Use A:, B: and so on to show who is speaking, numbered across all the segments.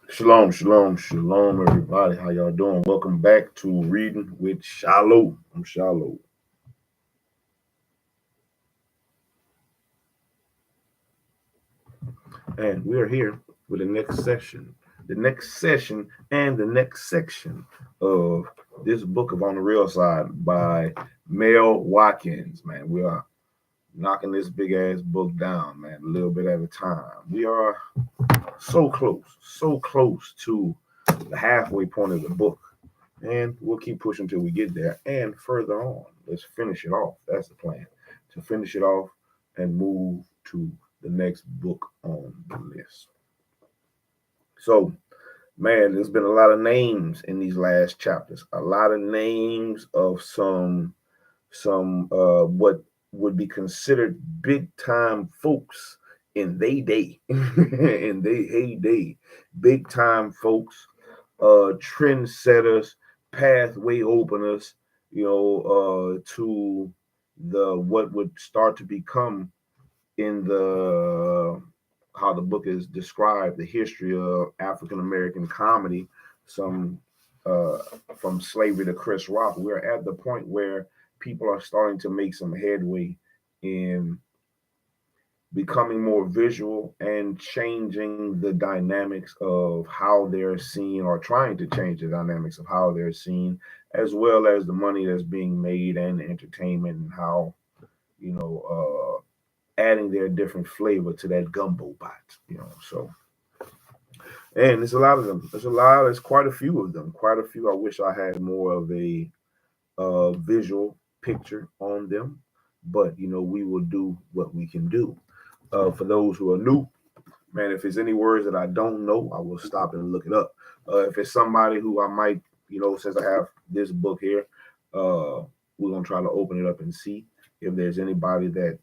A: Shalom, shalom, shalom, everybody. How y'all doing? Welcome back to Reading with SHILO. I'm SHILO. And we're here with the next session, and the next section of this book of On the Real Side by Mel Watkins. Man, we are knocking this big ass book down, man, a little bit at a time. We are so close to the halfway point of the book. And we'll keep pushing till we get there and further on. Let's finish it off. That's the plan, to finish it off and move to the next book on the list. So, man, there's been a lot of names in these last chapters. A lot of names of some what would be considered big time folks in they day, in they heyday, big time folks, trendsetters, pathway openers, to the what would start to become in the how the book is described, the history of African American comedy, some uh, from slavery to Chris Rock. We're at the point where people are starting to make some headway in becoming more visual and changing the dynamics of how they're seen, or trying to change the dynamics of how they're seen, as well as the money that's being made and the entertainment, and how, you know, adding their different flavor to that gumbo pot. So, and there's a lot of them. There's quite a few of them. Quite a few. I wish I had more of a visual picture on them, but we will do what we can do. For those who are new, man, if there's any words that I don't know, I will stop and look it up. If it's somebody who I might, since I have this book here, we're gonna try to open it up and see if there's anybody that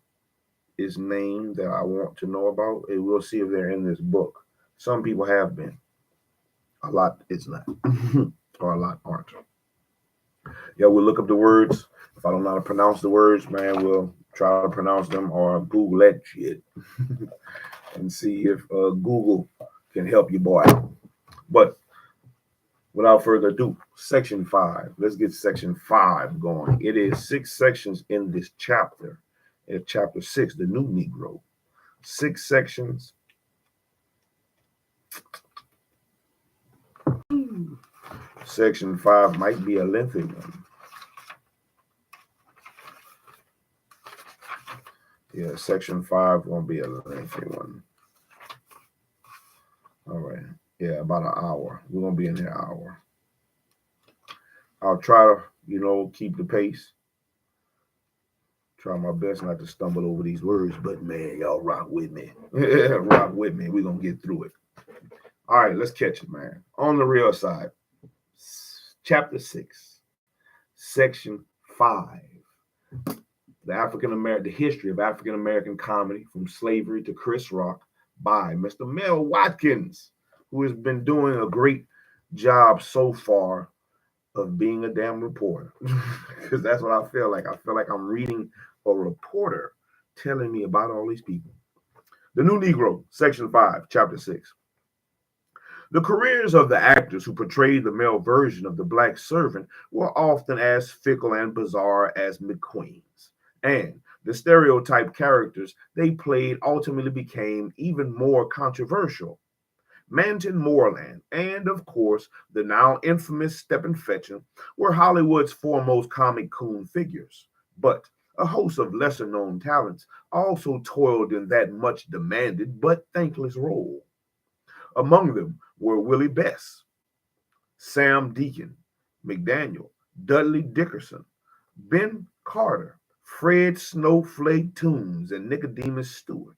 A: is named that I want to know about. And we'll see if they're in this book. Some people have been. A lot is not, or a lot aren't. Yeah, we'll look up the words. If I don't know how to pronounce the words, man, we'll try to pronounce them or Google that shit and see if Google can help you, boy. But without further ado, section 5. Let's get section 5 going. It is 6 sections in this chapter. It's chapter 6, the new Negro. 6 sections. Section 5 might be a lengthy one. Yeah, section 5 won't be a lengthy one. All right. Yeah, about an hour. We're going to be in here an hour. I'll try to, keep the pace. Try my best not to stumble over these words, but man, y'all rock with me. Rock with me. We're going to get through it. All right, let's catch it, man. On the real side, chapter 6, section 5. The history of African American comedy from slavery to Chris Rock by Mr. Mel Watkins, who has been doing a great job so far of being a damn reporter. Because that's what I feel like. I feel like I'm reading a reporter telling me about all these people. The New Negro, section 5, chapter 6. The careers of the actors who portrayed the male version of the black servant were often as fickle and bizarre as McQueen's, and the stereotype characters they played ultimately became even more controversial. Manton Moreland, and of course, the now infamous Stephen Fetchum were Hollywood's foremost comic coon figures. But a host of lesser known talents also toiled in that much demanded but thankless role. Among them were Willie Best, Sam Deacon, McDaniel, Dudley Dickerson, Ben Carter, Fred Snowflake Toombs, and Nicodemus Stewart.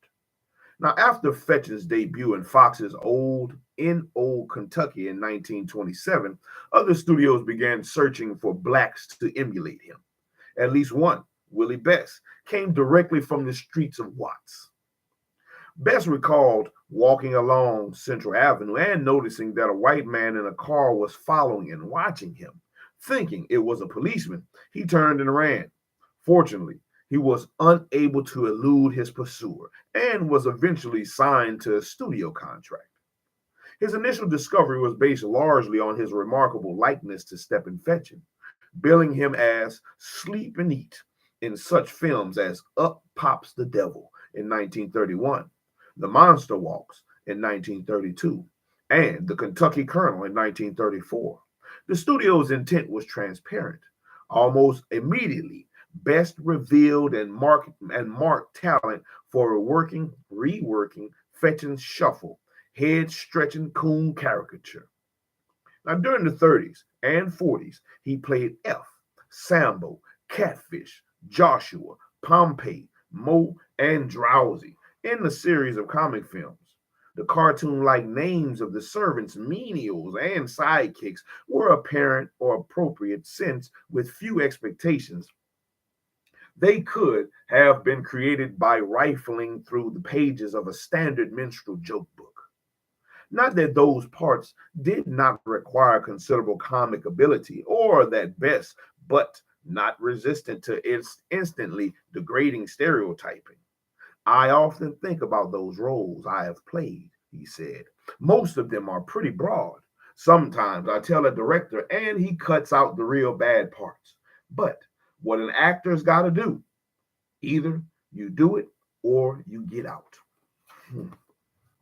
A: Now, after Fetch's debut in Fox's Old Kentucky in 1927, other studios began searching for blacks to emulate him. At least one, Willie Best, came directly from the streets of Watts. Best recalled walking along Central Avenue and noticing that a white man in a car was following and watching him. Thinking it was a policeman, he turned and ran. Fortunately, he was unable to elude his pursuer and was eventually signed to a studio contract. His initial discovery was based largely on his remarkable likeness to Stephen Fetching, billing him as Sleep and Eat in such films as Up Pops the Devil in 1931, The Monster Walks in 1932, and The Kentucky Colonel in 1934. The studio's intent was transparent. Almost immediately, Best revealed and marked talent for reworking Fetching's shuffle, head-stretching coon caricature. Now, during the 30s and 40s, he played F, Sambo, Catfish, Joshua, Pompey, Mo, and Drowsy in the series of comic films. The cartoon-like names of the servants, menials, and sidekicks were apparent or appropriate since, with few expectations, they could have been created by rifling through the pages of a standard minstrel joke book. Not that those parts did not require considerable comic ability, or that best, but not resistant to instantly degrading stereotyping. I often think about those roles I have played, he said. Most of them are pretty broad. Sometimes I tell a director and he cuts out the real bad parts. But what an actor's got to do, either you do it or you get out.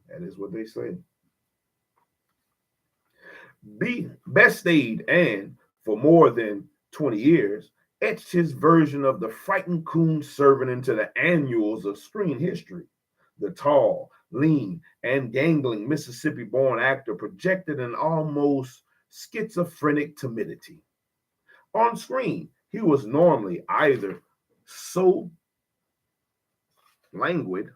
A: That is what they say. Best stayed and, for more than 20 years, etched his version of the frightened coon servant into the annuals of screen history. The tall, lean, and gangling Mississippi born actor projected an almost schizophrenic timidity. On screen, he was normally either so languid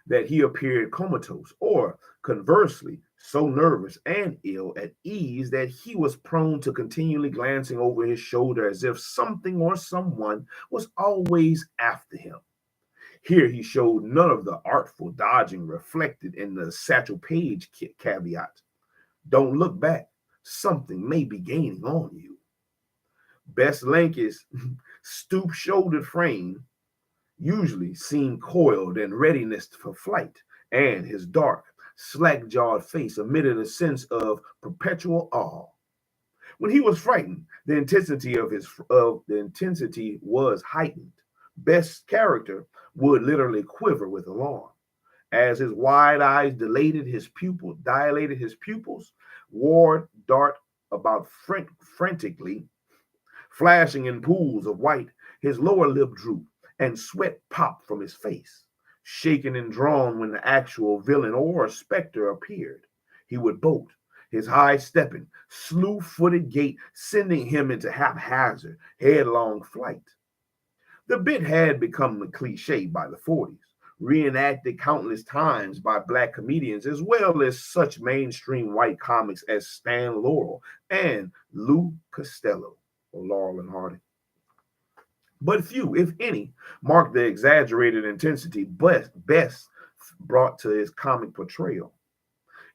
A: that he appeared comatose, or conversely, so nervous and ill at ease that he was prone to continually glancing over his shoulder as if something or someone was always after him. Here he showed none of the artful dodging reflected in the Satchel Paige caveat. Don't look back. Something may be gaining on you. Best Lanky's stoop-shouldered frame usually seemed coiled in readiness for flight, and his dark, slack-jawed face emitted a sense of perpetual awe. When he was frightened, the intensity was heightened. Best's character would literally quiver with alarm. As his wide eyes dilated his pupils, Ward dart about frantically, flashing in pools of white, his lower lip drooped, and sweat popped from his face. Shaken and drawn when the actual villain or specter appeared, he would bolt, his high-stepping, slew-footed gait sending him into haphazard, headlong flight. The bit had become a cliche by the 40s, reenacted countless times by black comedians as well as such mainstream white comics as Stan Laurel and Lou Costello, or Laurel and Hardy. But few, if any, marked the exaggerated intensity Best brought to his comic portrayal.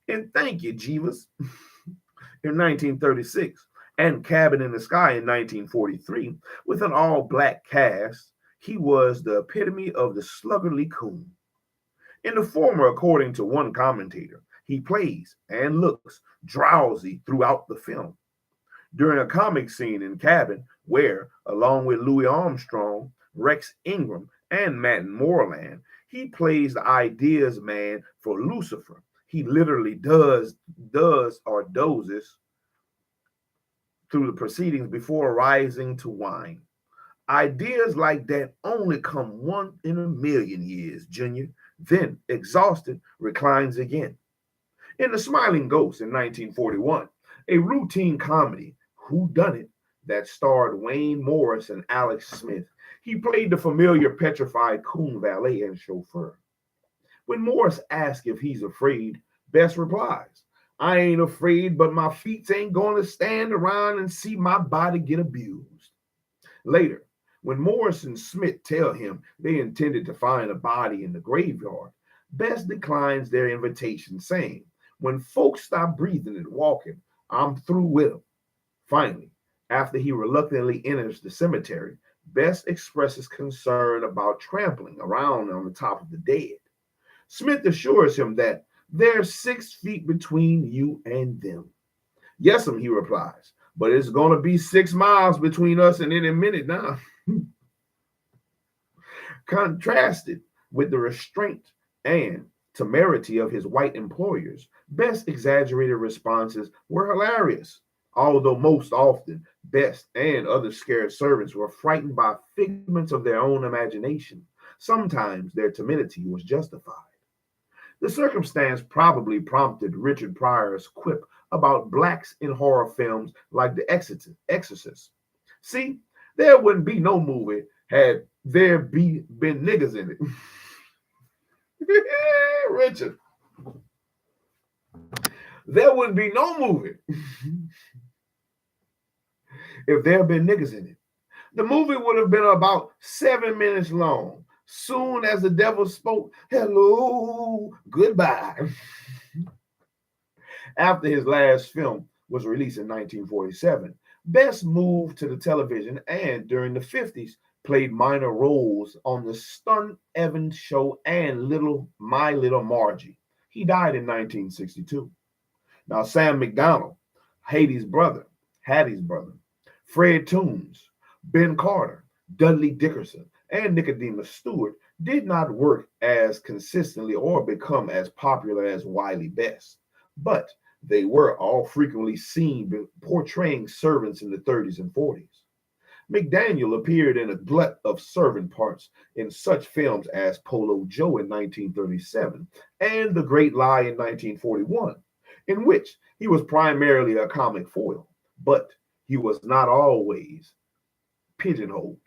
A: And Thank You, Jeeves, in 1936, and Cabin in the Sky in 1943, with an all-black cast, he was the epitome of the sluggardly coon. In the former, according to one commentator, he plays and looks drowsy throughout the film. During a comic scene in Cabin, where, along with Louis Armstrong, Rex Ingram, and Matt Moreland, he plays the ideas man for Lucifer. He literally dozes through the proceedings before rising to wine. Ideas like that only come once in a million years, Junior. Then, exhausted, reclines again. In The Smiling Ghost in 1941, a routine comedy, Who Done It, that starred Wayne Morris and Alex Smith, he played the familiar petrified coon valet and chauffeur. When Morris asks if he's afraid, Best replies, I ain't afraid, but my feet ain't going to stand around and see my body get abused. Later, when Morris and Smith tell him they intended to find a body in the graveyard, Best declines their invitation, saying, when folks stop breathing and walking, I'm through with them. Finally, after he reluctantly enters the cemetery, Best expresses concern about trampling around on the top of the dead. Smith assures him that There's 6 feet between you and them. Yes'm, he replies, but it's going to be 6 miles between us in any minute now. Contrasted with the restraint and temerity of his white employers, Best's exaggerated responses were hilarious, although most often Best and other scared servants were frightened by figments of their own imagination. Sometimes their timidity was justified. The circumstance probably prompted Richard Pryor's quip about blacks in horror films like The Exorcist. See, there wouldn't be no movie had been niggas in it. Richard, there wouldn't be no movie if there had been niggas in it. The movie would have been about 7 minutes long. Soon as the devil spoke, hello, goodbye. After his last film was released in 1947, Best moved to the television and during the 50s played minor roles on the Stun Evans Show and My Little Margie. He died in 1962. Now, Sam McDonald, Hattie's brother, Fred Toombs, Ben Carter, Dudley Dickerson, and Nicodemus Stewart did not work as consistently or become as popular as Wiley Best, but they were all frequently seen portraying servants in the 30s and 40s. McDaniel appeared in a glut of servant parts in such films as Polo Joe in 1937 and The Great Lie in 1941, in which he was primarily a comic foil, but he was not always pigeonholed.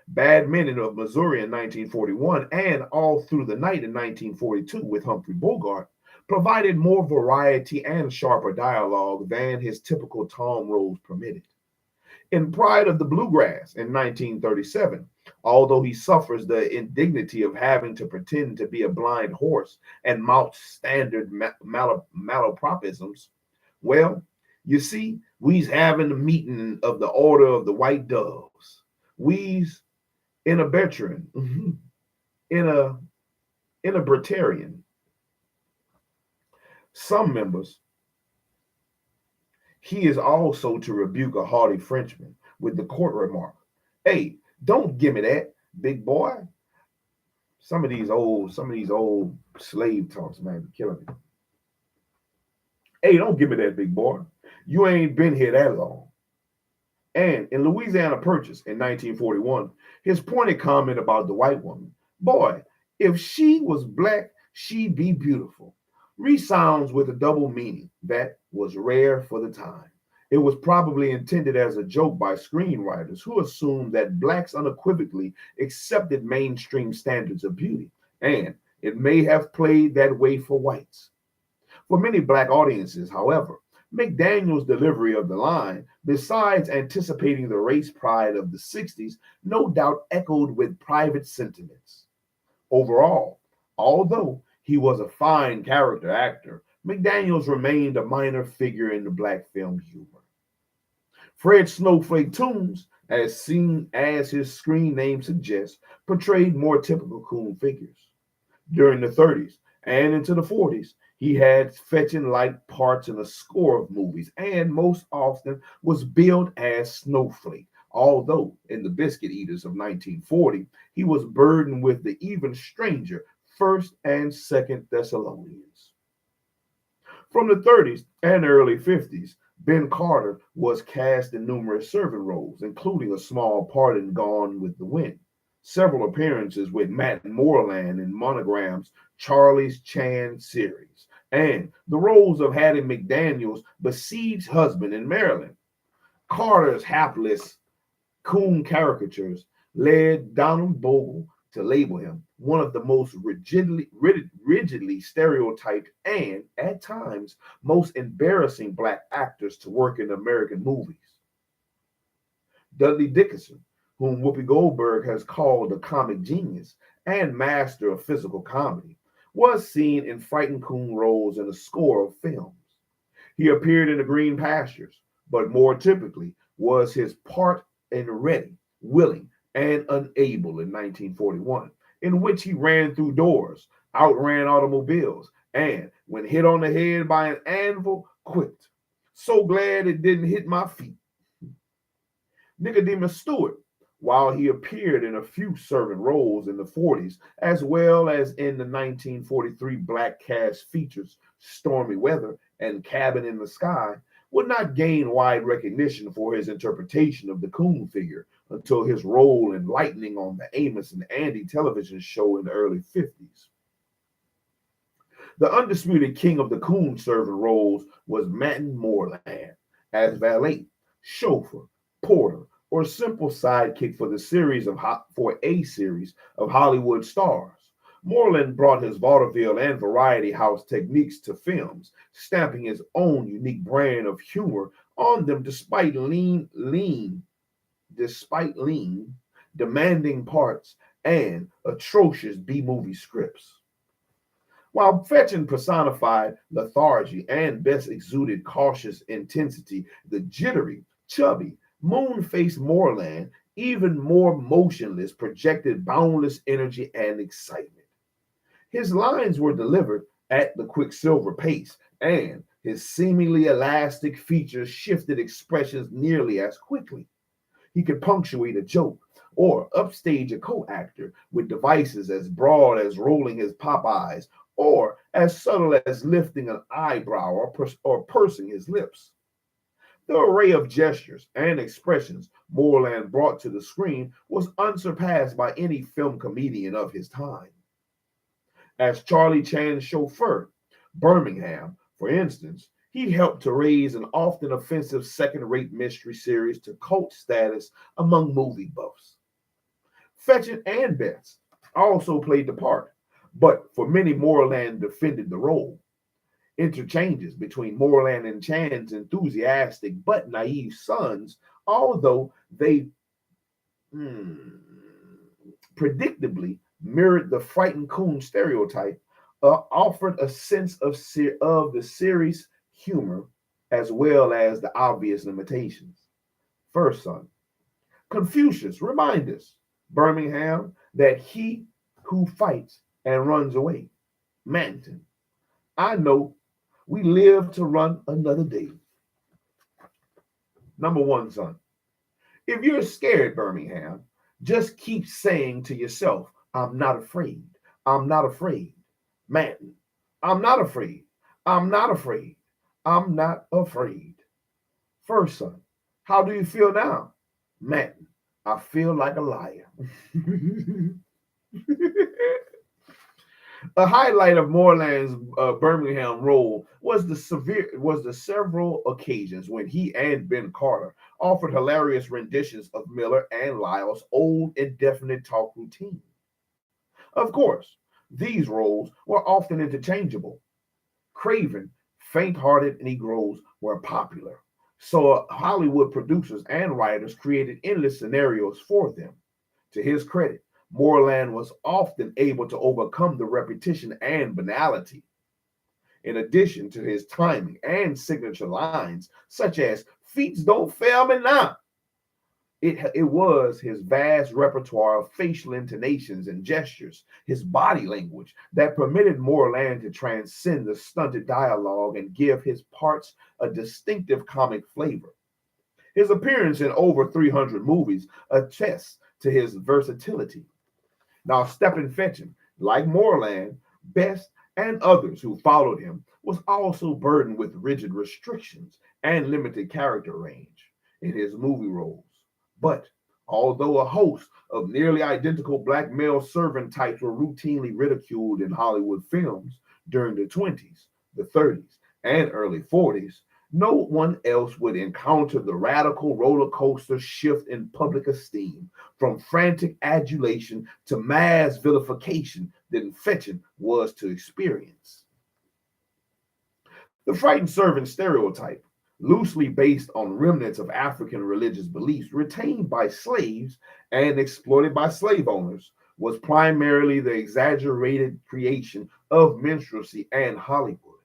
A: Bad Men of Missouri in 1941 and All Through the Night in 1942 with Humphrey Bogart provided more variety and sharper dialogue than his typical Tom roles permitted. In Pride of the Bluegrass in 1937, although he suffers the indignity of having to pretend to be a blind horse and mouth standard malapropisms, well, you see, we's having a meeting of the Order of the White Doves. We's in a veteran, in a Britarian. Some members, he is also to rebuke a haughty Frenchman with the court remark, "Hey, don't give me that, big boy." Some of these old slave talks, man, be killing me. "Hey, don't give me that, big boy. You ain't been here that long." And in Louisiana Purchase in 1941, his pointed comment about the white woman, "Boy, if she was black, she'd be beautiful," resounds with a double meaning that was rare for the time. It was probably intended as a joke by screenwriters who assumed that blacks unequivocally accepted mainstream standards of beauty, and it may have played that way for whites. For many black audiences, however, McDaniel's delivery of the line, besides anticipating the race pride of the 60s, no doubt echoed with private sentiments. Overall, although he was a fine character actor, McDaniels remained a minor figure in the black film humor. Fred Snowflake Toombs, as seen as his screen name suggests, portrayed more typical coon figures. During the 30s and into the 40s, he had fetching light parts in a score of movies and most often was billed as Snowflake, although in The Biscuit Eaters of 1940, he was burdened with the even stranger 1st and 2nd Thessalonians. From the 30s and early 50s, Ben Carter was cast in numerous servant roles, including a small part in Gone with the Wind, several appearances with Matt Moreland in Monogram's Charlie's Chan series, and the roles of Hattie McDaniel's besieged husband in Maryland. Carter's hapless coon caricatures led Donald Bogle to label him one of the most rigidly stereotyped and, at times, most embarrassing black actors to work in American movies. Dudley Dickerson, whom Whoopi Goldberg has called a comic genius and master of physical comedy, was seen in frightened coon roles in a score of films. He appeared in The Green Pastures, but more typically was his part in Ready, Willing, and Unable in 1941, in which he ran through doors, outran automobiles, and when hit on the head by an anvil, quit. So glad it didn't hit my feet. Nicodemus Stewart, while he appeared in a few servant roles in the 40s, as well as in the 1943 black cast features Stormy Weather and Cabin in the Sky, would not gain wide recognition for his interpretation of the Coon figure until his role in Lightning on the Amos and Andy television show in the early 50s. The undisputed king of the Coon servant roles was Manton Moreland as valet, chauffeur, porter, or simple sidekick for a series of Hollywood stars. Moreland brought his vaudeville and variety house techniques to films, stamping his own unique brand of humor on them despite lean, demanding parts and atrocious B-movie scripts. While Fetchin personified lethargy and best exuded cautious intensity, the jittery, chubby, moon-faced Moreland, even more motionless, projected boundless energy and excitement. His lines were delivered at the quicksilver pace, and his seemingly elastic features shifted expressions nearly as quickly. He could punctuate a joke or upstage a co-actor with devices as broad as rolling his pop eyes or as subtle as lifting an eyebrow or pursing his lips. The array of gestures and expressions Moreland brought to the screen was unsurpassed by any film comedian of his time. As Charlie Chan's chauffeur, Birmingham, for instance, he helped to raise an often offensive second-rate mystery series to cult status among movie buffs. Fetchin and Betts also played the part, but for many Moreland defended the role. Interchanges between Moreland and Chan's enthusiastic but naive sons, although they predictably mirrored the frightened coon stereotype, offered a sense of the series' humor as well as the obvious limitations. First son, Confucius remind us, Birmingham, that he who fights and runs away. Manton, I know we live to run another day. Number one, son, if you're scared, Birmingham, just keep saying to yourself, I'm not afraid. I'm not afraid. Manton, I'm not afraid. I'm not afraid. I'm not afraid. First son, how do you feel now? Manton, I feel like a liar. A highlight of Moreland's Birmingham role was the several occasions when he and Ben Carter offered hilarious renditions of Miller and Lyle's old indefinite talk routine. Of course, these roles were often interchangeable. Craven, faint-hearted Negroes were popular, so Hollywood producers and writers created endless scenarios for them. To his credit, Moreland was often able to overcome the repetition and banality. In addition to his timing and signature lines, such as "Feets don't fail me now," it was his vast repertoire of facial intonations and gestures, his body language, that permitted Moreland to transcend the stunted dialogue and give his parts a distinctive comic flavor. His appearance in over 300 movies attests to his versatility. Now, Stephen Fetchin, like Moreland, Best, and others who followed him, was also burdened with rigid restrictions and limited character range in his movie roles. But although a host of nearly identical black male servant types were routinely ridiculed in Hollywood films during the 20s, the 30s, and early 40s, no one else would encounter the radical roller coaster shift in public esteem from frantic adulation to mass vilification than Fetchin was to experience. The frightened servant stereotype, loosely based on remnants of African religious beliefs retained by slaves and exploited by slave owners, was primarily the exaggerated creation of minstrelsy and Hollywood.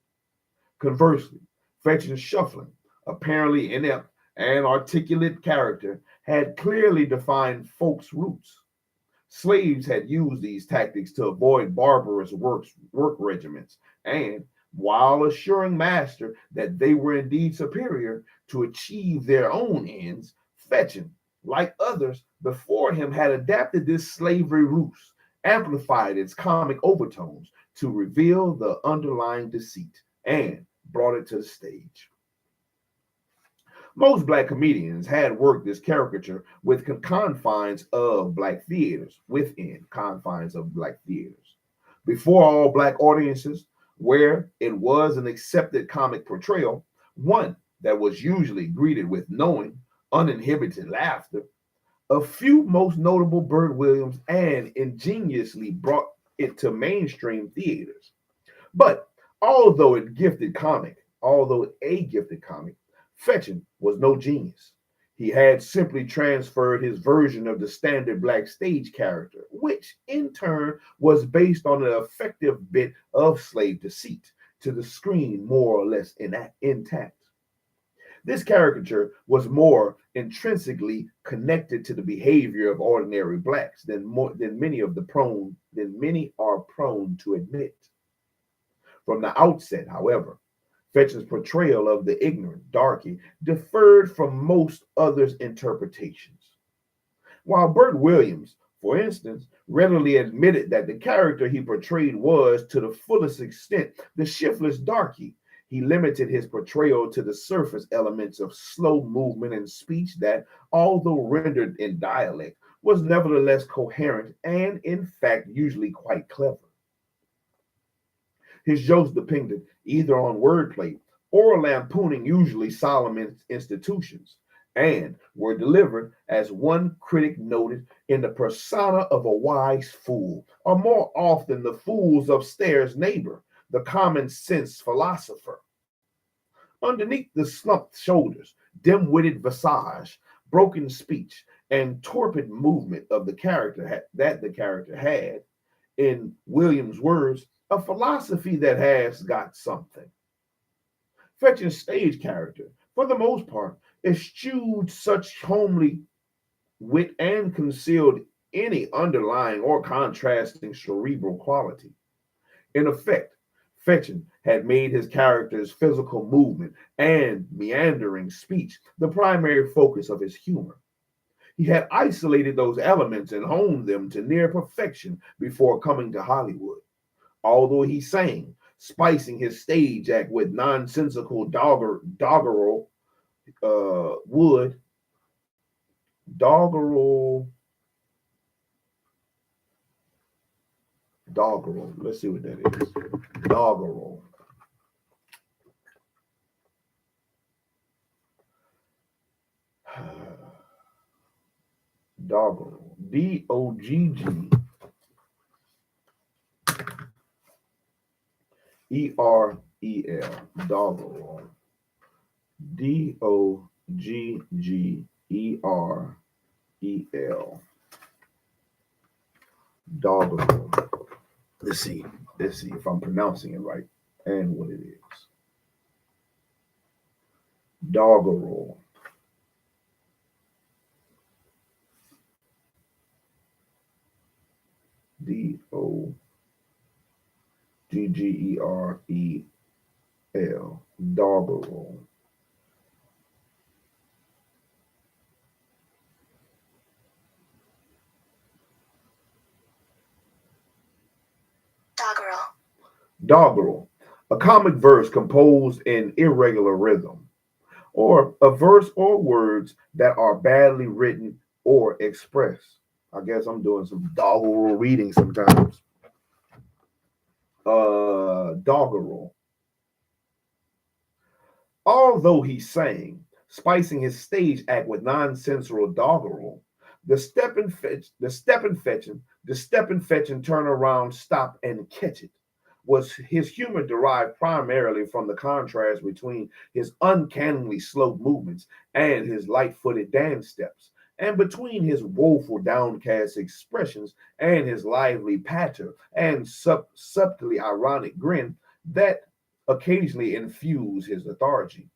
A: Conversely, Fetchin's shuffling, apparently inept and articulate character had clearly defined folks' roots. Slaves had used these tactics to avoid barbarous work regiments, and while assuring master that they were indeed superior to achieve their own ends, Fetching, like others before him, had adapted this slavery ruse, amplified its comic overtones to reveal the underlying deceit, and brought it to the stage. Most black comedians had worked this caricature within confines of black theaters. Before all black audiences, where it was an accepted comic portrayal, one that was usually greeted with knowing, uninhibited laughter. A few most notable Burt Williams and ingeniously brought it to mainstream theaters. But although a gifted comic, Fetching was no genius. He had simply transferred his version of the standard black stage character, which in turn was based on an effective bit of slave deceit, to the screen more or less intact. This caricature was more intrinsically connected to the behavior of ordinary blacks than many are prone to admit. From the outset, however, Fetch's portrayal of the ignorant darky differed from most others' interpretations. While Burt Williams, for instance, readily admitted that the character he portrayed was, to the fullest extent, the shiftless darky, he limited his portrayal to the surface elements of slow movement and speech that, although rendered in dialect, was nevertheless coherent and, in fact, usually quite clever. His jokes depended either on wordplay or lampooning usually solemn institutions, and were delivered, as one critic noted, in the persona of a wise fool, or more often the fool's upstairs neighbor, the common sense philosopher. Underneath the slumped shoulders, dim-witted visage, broken speech, and torpid movement of the character had, in Williams' words, a philosophy that has got something. Fetching's stage character, for the most part, eschewed such homely wit and concealed any underlying or contrasting cerebral quality. In effect, Fetching had made his character's physical movement and meandering speech the primary focus of his humor. He had isolated those elements and honed them to near perfection before coming to Hollywood. Although he sang, spicing his stage act with nonsensical doggerel, would doggerel, doggerel. Let's see what that is. Doggerel. Doggerel. Doggerel. Doggerel. Doggerel. Doggerel. Let's see. Let's see if I'm pronouncing it right and what it is. Doggerel. Doggerel. Doggerel. Doggerel, a comic verse composed in irregular rhythm, or a verse or words that are badly written or expressed. I guess I'm doing some doggerel reading sometimes. Doggerel. Although he sang, spicing his stage act with nonsensical doggerel, the step and fetching, turn around, stop and catch it was his humor derived primarily from the contrast between his uncannily slow movements and his light-footed dance steps, and between his woeful downcast expressions and his lively patter and subtly ironic grin that occasionally infused his lethargy.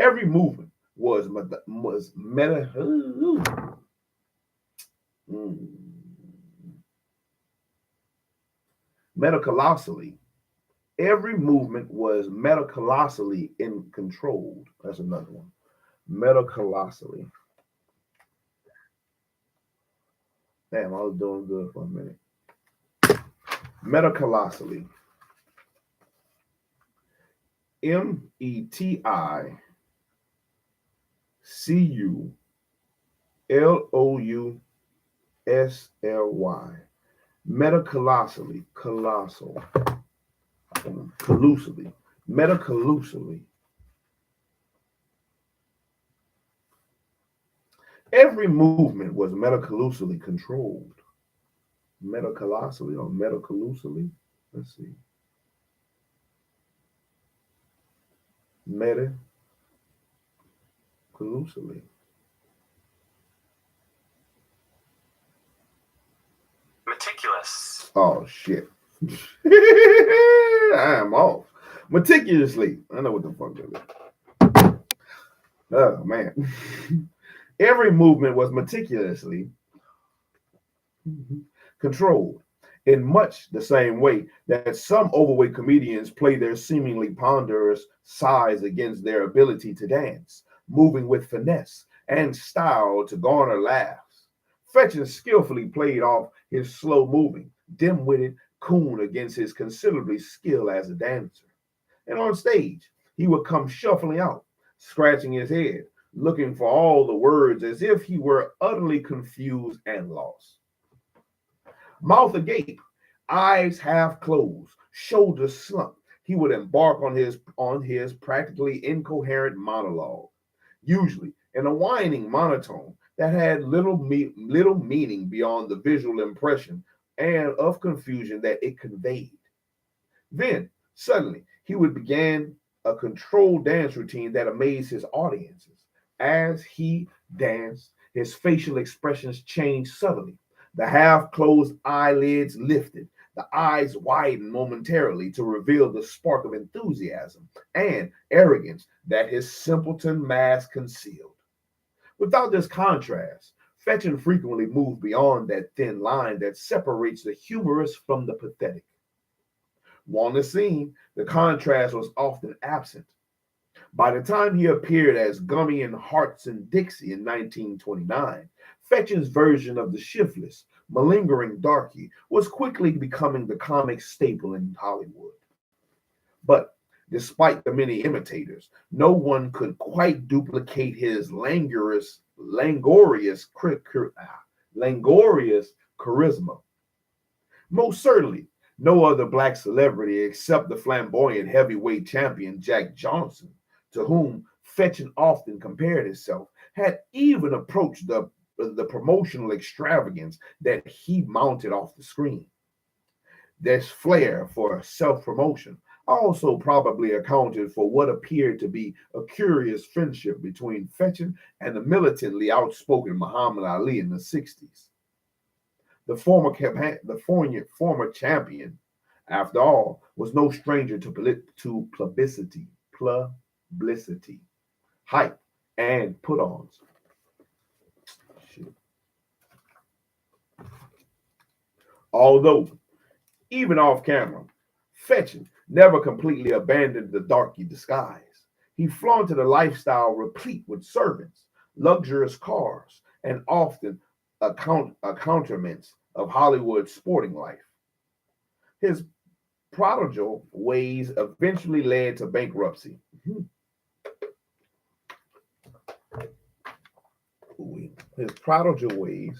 A: Every movement was meta. Metacolossally, every movement was metacolossally in controlled. That's another one. Metacolossally. Damn, I was doing good for a minute. Metacolossally. Metacolously. Metacolossally. Colossal. Collusively. Metacolossally. Every movement was metacolossally controlled. Metacolossally or metacolossally? Let's see. Metacolossally.
B: Meticulous.
A: Oh, shit. I am off. Meticulously. I know what the fuck that is. Oh, man. Every movement was meticulously controlled in much the same way that some overweight comedians play their seemingly ponderous size against their ability to dance, moving with finesse and style to garner laughs. Fetchin skillfully played off his slow-moving, dim-witted coon against his considerably skill as a dancer. And on stage, he would come shuffling out, scratching his head, looking for all the words as if he were utterly confused and lost. Mouth agape, eyes half closed, shoulders slumped, he would embark on his practically incoherent monologue, usually in a whining monotone that had little meaning beyond the visual impression and of confusion that it conveyed. Then, suddenly, he would begin a controlled dance routine that amazed his audiences. As he danced, his facial expressions changed subtly. The half closed eyelids lifted, the eyes widened momentarily to reveal the spark of enthusiasm and arrogance that his simpleton mask concealed. Without this contrast, Fetchin frequently moved beyond that thin line that separates the humorous from the pathetic. On the scene, the contrast was often absent. By the time he appeared as Gummy in Hearts and Dixie in 1929, Fetchin's version of the shiftless, malingering darky was quickly becoming the comic staple in Hollywood. But despite the many imitators, no one could quite duplicate his languorous charisma. Most certainly, no other black celebrity except the flamboyant heavyweight champion Jack Johnson, to whom Fetchin often compared himself, had even approached the promotional extravagance that he mounted off the screen. This flair for self-promotion also probably accounted for what appeared to be a curious friendship between Fetchin and the militantly outspoken Muhammad Ali in the 60s. The former champion, after all, was no stranger to publicity, hype, and put-ons. Although, even off camera, Fetchin never completely abandoned the darky disguise. He flaunted a lifestyle replete with servants, luxurious cars, and often accoutrements of Hollywood sporting life. His prodigal ways eventually led to bankruptcy. His prodigal ways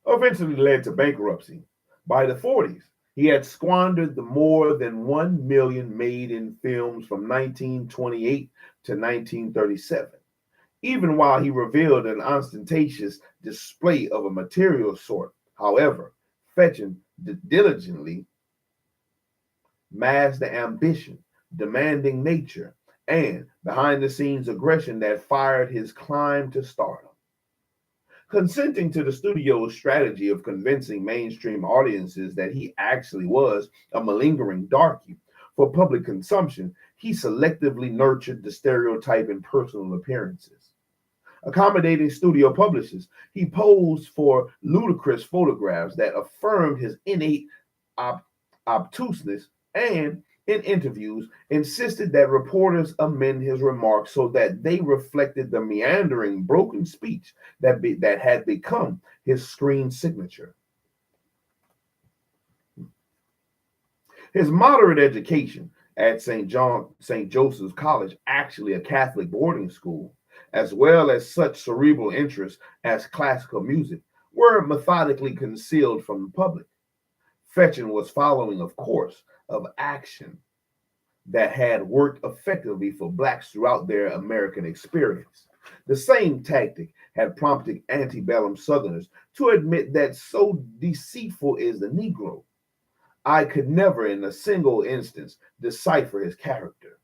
A: eventually led to bankruptcy. By the 40s, he had squandered the more than 1 million made in films from 1928 to 1937, even while he revealed an ostentatious display of a material sort. However, Fetchin diligently masked the ambition, demanding nature, and behind the scenes aggression that fired his climb to stardom. Consenting to the studio's strategy of convincing mainstream audiences that he actually was a malingering darky for public consumption, he selectively nurtured the stereotype in personal appearances. Accommodating studio publishers, he posed for ludicrous photographs that affirmed his innate ob- obtuseness and, in interviews, insisted that reporters amend his remarks so that they reflected the meandering, broken speech that had become his screen signature. His moderate education at St. Joseph's College, actually a Catholic boarding school, as well as such cerebral interests as classical music, were methodically concealed from the public. Fetchin was following a course of action that had worked effectively for blacks throughout their American experience. The same tactic had prompted antebellum Southerners to admit that so deceitful is the Negro, I could never, in a single instance, decipher his character.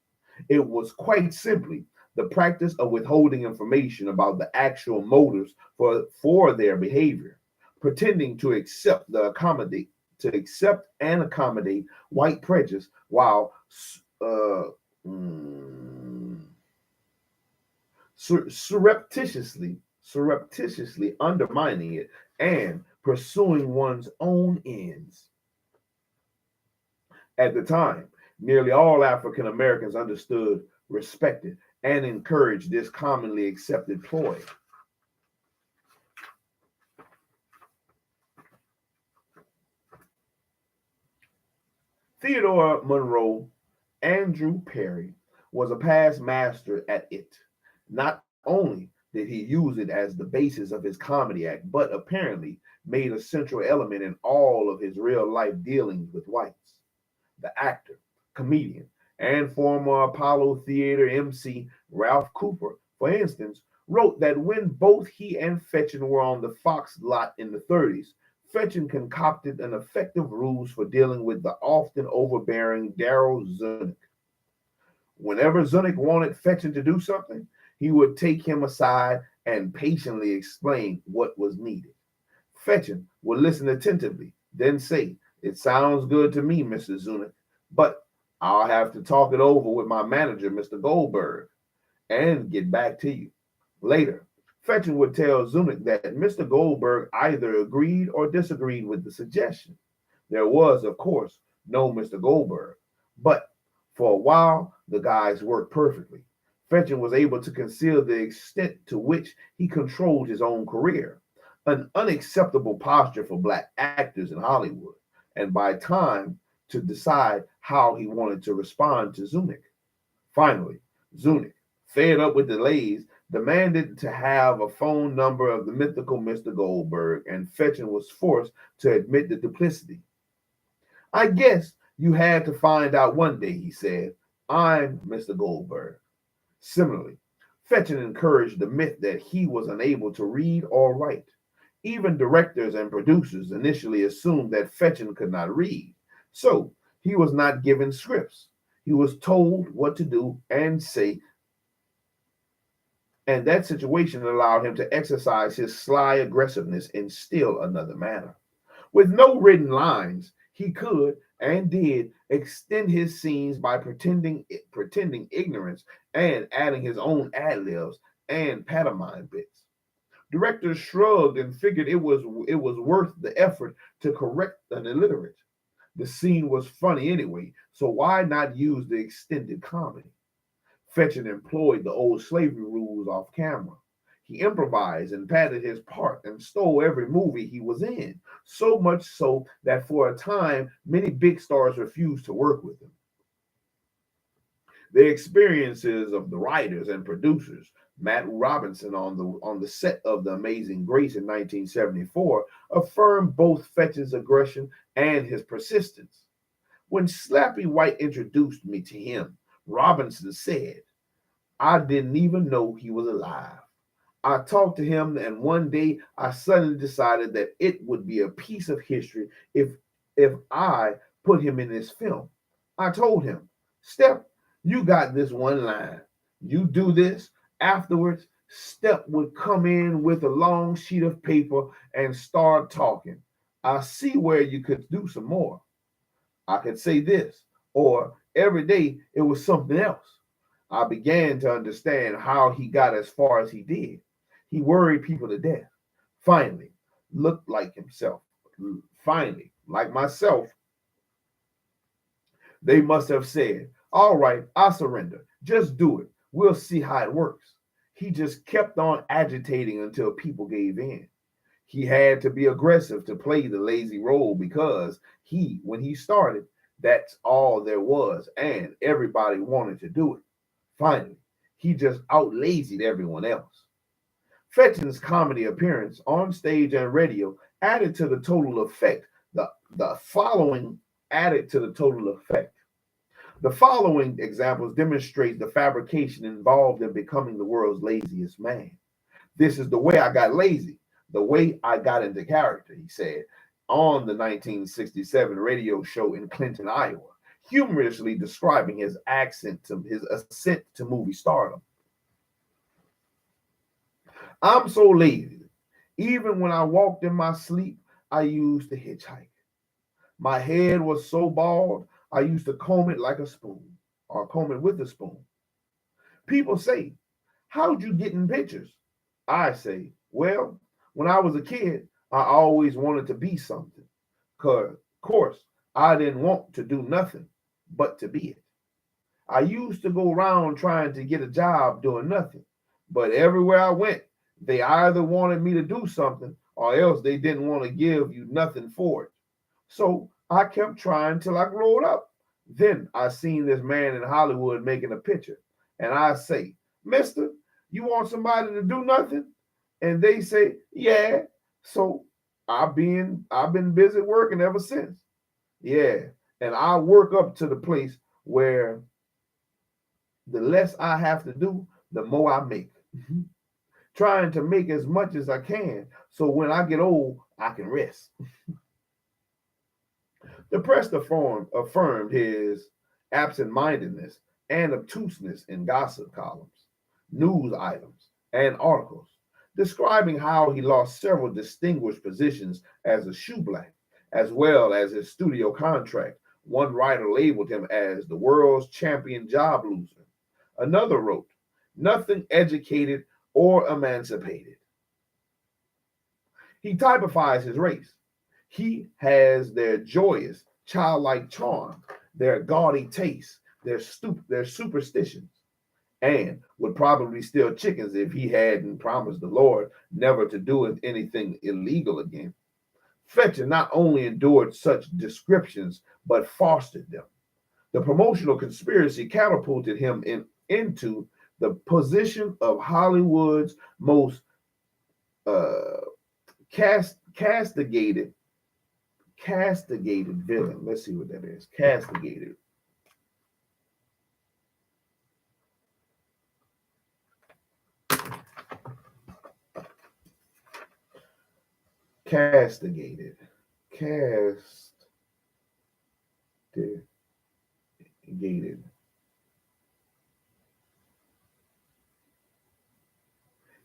A: It was quite simply the practice of withholding information about the actual motives for their behavior, pretending to accept and accommodate white prejudice while uh, mm, surreptitiously undermining it and pursuing one's own ends. At the time, nearly all African Americans understood, respected, and encouraged this commonly accepted ploy. Theodore Monroe Andrew Perry was a past master at it. Not only did he use it as the basis of his comedy act, but apparently made a central element in all of his real life dealings with whites. The actor, comedian, and former Apollo Theater MC Ralph Cooper, for instance, wrote that when both he and Fetchin were on the Fox lot in the 30s, Fetchin concocted an effective ruse for dealing with the often overbearing Darryl Zunick. Whenever Zunick wanted Fetchin to do something, he would take him aside and patiently explain what was needed. Fetchin would listen attentively, then say, "It sounds good to me, Mr. Zunick, but I'll have to talk it over with my manager, Mr. Goldberg, and get back to you." Later, Fetchin would tell Zunick that Mr. Goldberg either agreed or disagreed with the suggestion. There was, of course, no Mr. Goldberg, but for a while the guys worked perfectly. Fetchin was able to conceal the extent to which he controlled his own career, an unacceptable posture for black actors in Hollywood, and by time to decide how he wanted to respond to Zunick. Finally, Zunick, fed up with delays, demanded to have a phone number of the mythical Mr. Goldberg, and Fetchin was forced to admit the duplicity. "I guess you had to find out one day," he said. "I'm Mr. Goldberg." Similarly, Fetchin encouraged the myth that he was unable to read or write. Even directors and producers initially assumed that Fetchin could not read, so he was not given scripts. He was told what to do and say, and that situation allowed him to exercise his sly aggressiveness in still another manner. With no written lines, he could and did extend his scenes by pretending ignorance and adding his own ad libs and pantomime bits. Directors shrugged and figured it was worth the effort to correct an illiterate. The scene was funny anyway, so why not use the extended comedy? Fetchin employed the old slavery rules off camera. He improvised and padded his part and stole every movie he was in, so much so that for a time many big stars refused to work with him. The experiences of the writers and producers, Matt Robinson on the set of The Amazing Grace in 1974, affirmed both Fetchin's aggression and his persistence. When Slappy White introduced me to him, Robinson said, "I didn't even know he was alive. I talked to him, and one day I suddenly decided that it would be a piece of history if I put him in this film. I told him, 'Step, you got this one line. You do this.' Afterwards, Step would come in with a long sheet of paper and start talking. I see where you could do some more. I could say this, or every day it was something else. I began to understand how he got as far as he did. He worried people to death. Finally, looked like himself. Finally, like myself, they must have said, all right, I surrender. Just do it. We'll see how it works. He just kept on agitating until people gave in. He had to be aggressive to play the lazy role because when he started, that's all there was, and everybody wanted to do it. Finally, he just outlazied everyone else. Fetchin's comedy appearance on stage and radio added to the total effect. The following added to the total effect. The following examples demonstrate the fabrication involved in becoming the world's laziest man. This is the way I got lazy, the way I got into character, he said on the 1967 radio show in Clinton, Iowa, humorously describing his ascent to movie stardom. I'm so lazy. Even when I walked in my sleep, I used to hitchhike. My head was so bald, I used to comb it like a spoon, or comb it with a spoon. People say, how'd you get in pictures? I say, well, when I was a kid, I always wanted to be something. Of course, I didn't want to do nothing but to be it. I used to go around trying to get a job doing nothing, but everywhere I went, they either wanted me to do something or else they didn't want to give you nothing for it. So I kept trying till I growed up. Then I seen this man in Hollywood making a picture, and I say, Mister, you want somebody to do nothing? And they say, yeah. So I've been busy working ever since. Yeah. And I work up to the place where the less I have to do, the more I make. Trying to make as much as I can so when I get old, I can rest. The press affirmed his absent-mindedness and obtuseness in gossip columns, news items, and articles, describing how he lost several distinguished positions as a shoeblack, as well as his studio contract. One writer labeled him as the world's champion job loser. Another wrote, nothing educated or emancipated. He typifies his race. He has their joyous, childlike charm, their gaudy taste, their superstitions, and would probably steal chickens if he hadn't promised the Lord never to do anything illegal again. Fetcher not only endured such descriptions, but fostered them. The promotional conspiracy catapulted him into the position of Hollywood's most castigated villain. Let's see what that is. Castigated. Castigated.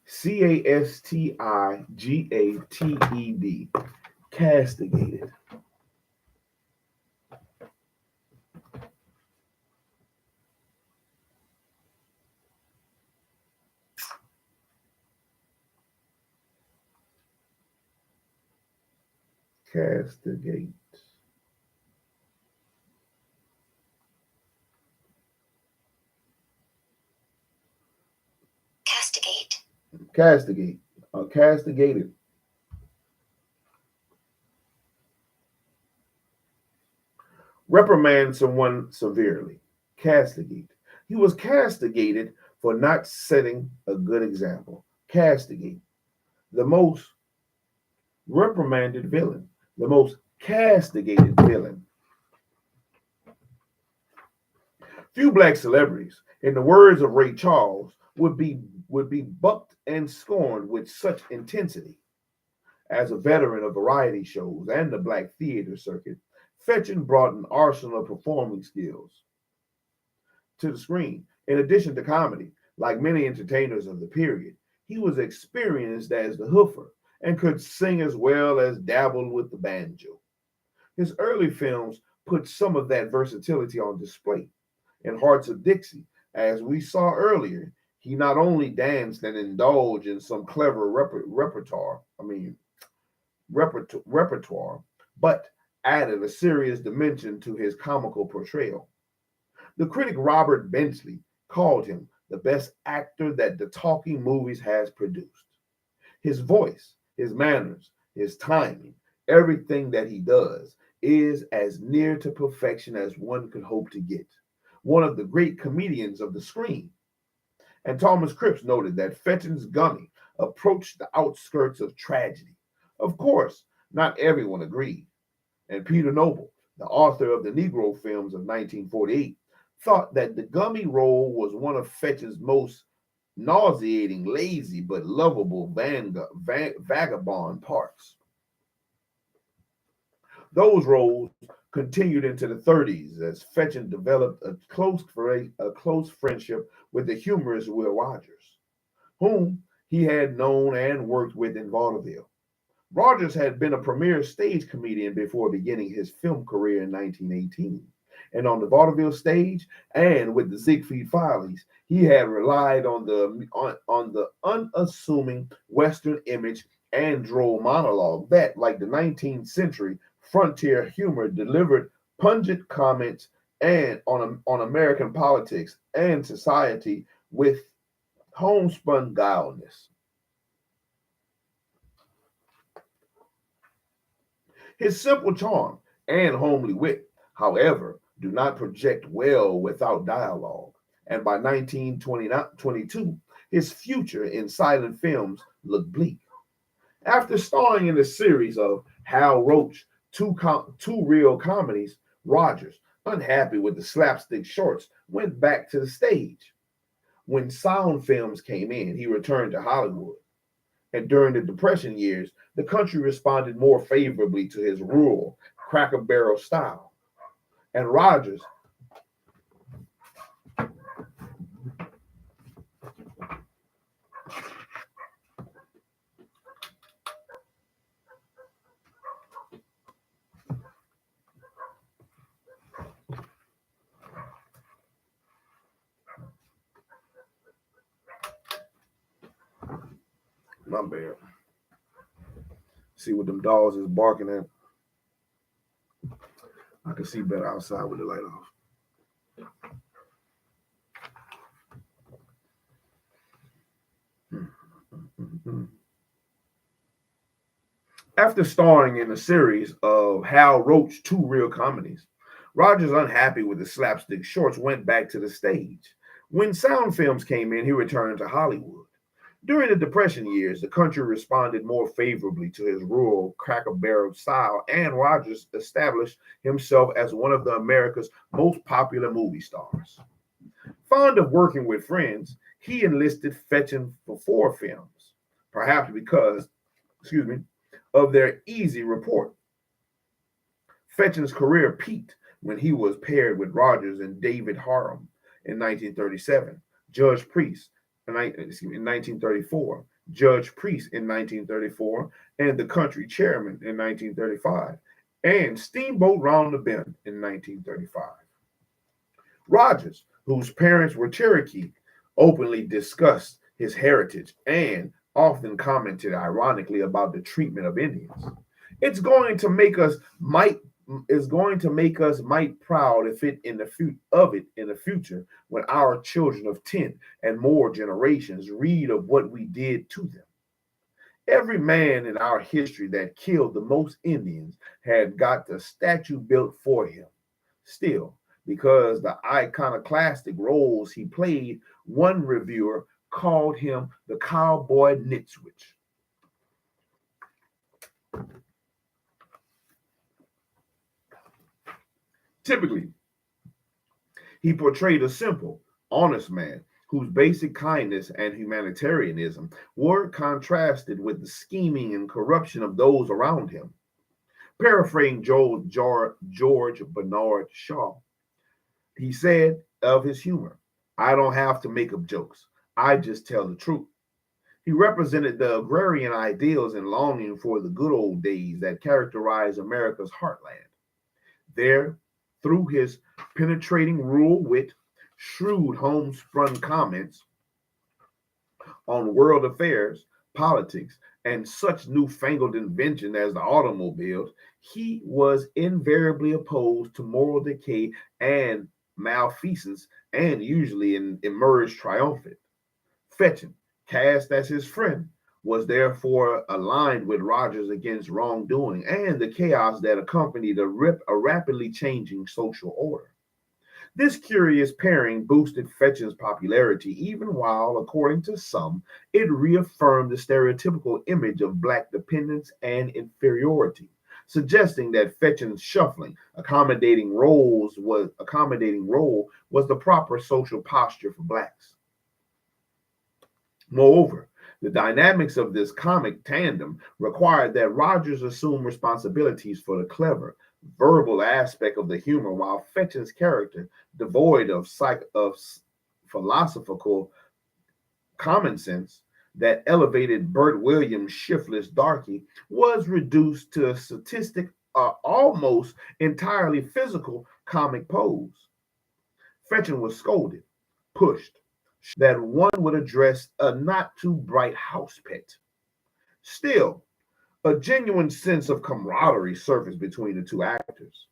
A: Castigated. Castigated. Castigated. Castigate. Castigate. Castigated. Reprimand someone severely. Castigate. He was castigated for not setting a good example. Castigate. The most reprimanded villain. The most castigated villain. Few black celebrities, in the words of Ray Charles, would be bucked and scorned with such intensity. As a veteran of variety shows and the black theater circuit, Fetchin brought an arsenal of performing skills to the screen. In addition to comedy, like many entertainers of the period, he was experienced as the hoofer and could sing as well as dabble with the banjo. His early films put some of that versatility on display. In Hearts of Dixie, as we saw earlier, He not only danced and indulged in some clever repertoire, but added a serious dimension to his comical portrayal. The critic Robert Benchley called him the best actor that the talking movies has produced. His voice, his manners, his timing, everything that he does is as near to perfection as one could hope to get. One of the great comedians of the screen. And Thomas Cripps noted that Fetchin's Gummy approached the outskirts of tragedy. Of course, not everyone agreed. And Peter Noble, the author of the Negro films of 1948, thought that the Gummy role was one of Fetchin's most nauseating, lazy, but lovable vagabond parts. Those roles continued into the 30s as Fetchin developed a close friendship with the humorist Will Rogers, whom he had known and worked with in vaudeville. Rogers had been a premier stage comedian before beginning his film career in 1918. And on the vaudeville stage and with the Ziegfeld Follies, he had relied on the unassuming Western image and droll monologue that, like the 19th century frontier humor, delivered pungent comments and on American politics and society with homespun guilelessness. His simple charm and homely wit, however, do not project well without dialogue, and by 1922, his future in silent films looked bleak. After starring in a series of Hal Roach two reel comedies, Rogers, unhappy with the slapstick shorts, went back to the stage. When sound films came in, he returned to Hollywood. And during the Depression years, the country responded more favorably to his rural, Cracker Barrel style. And Rogers my bad. See what them dogs is barking at. I can see better outside with the light off. After starring in a series of Hal Roach two reel comedies, Rogers, unhappy with the slapstick shorts, went back to the stage. When sound films came in, he returned to Hollywood. During the Depression years, the country responded more favorably to his rural, Cracker Barrel style, and Rogers established himself as one of America's most popular movie stars. Fond of working with friends, he enlisted Fetchin for 4 films, perhaps because, of their easy rapport. Fetchin's career peaked when he was paired with Rogers and David Harum in 1937, Judge Priest in 1934, Judge Priest in 1934, and The Country Chairman in 1935, and Steamboat Round the Bend in 1935. Rogers, whose parents were Cherokee, openly discussed his heritage and often commented ironically about the treatment of Indians. It's going to make us might proud if it in the future when our children of 10 and more generations read of what we did to them. Every man in our history that killed the most Indians had got the statue built for him. Still, because the iconoclastic roles he played, one reviewer called him the cowboy nitwitch. Typically, he portrayed a simple, honest man whose basic kindness and humanitarianism were contrasted with the scheming and corruption of those around him. Paraphrasing George Bernard Shaw, he said of his humor, "I don't have to make up jokes. I just tell the truth." He represented the agrarian ideals and longing for the good old days that characterized America's heartland. There, through his penetrating rural wit, shrewd homespun comments, On world affairs, politics, and such newfangled invention as the automobile, he was invariably opposed to moral decay and malfeasance, and usually emerged triumphant. Fetching, cast as his friend, was therefore aligned with Rogers against wrongdoing and the chaos that accompanied a rapidly changing social order. This curious pairing boosted Fetching's popularity, even while, according to some, it reaffirmed the stereotypical image of black dependence and inferiority, suggesting that Fetching's shuffling, accommodating role was the proper social posture for blacks. Moreover, the dynamics of this comic tandem required that Rogers assume responsibilities for the clever, verbal aspect of the humor, while Fetching's character, devoid of philosophical common sense that elevated Bert Williams' shiftless darky, was reduced to a statistic almost entirely physical comic pose. Fetching was scolded, pushed, that one would address a not too bright house pet. Still, a genuine sense of camaraderie surfaced between the two actors.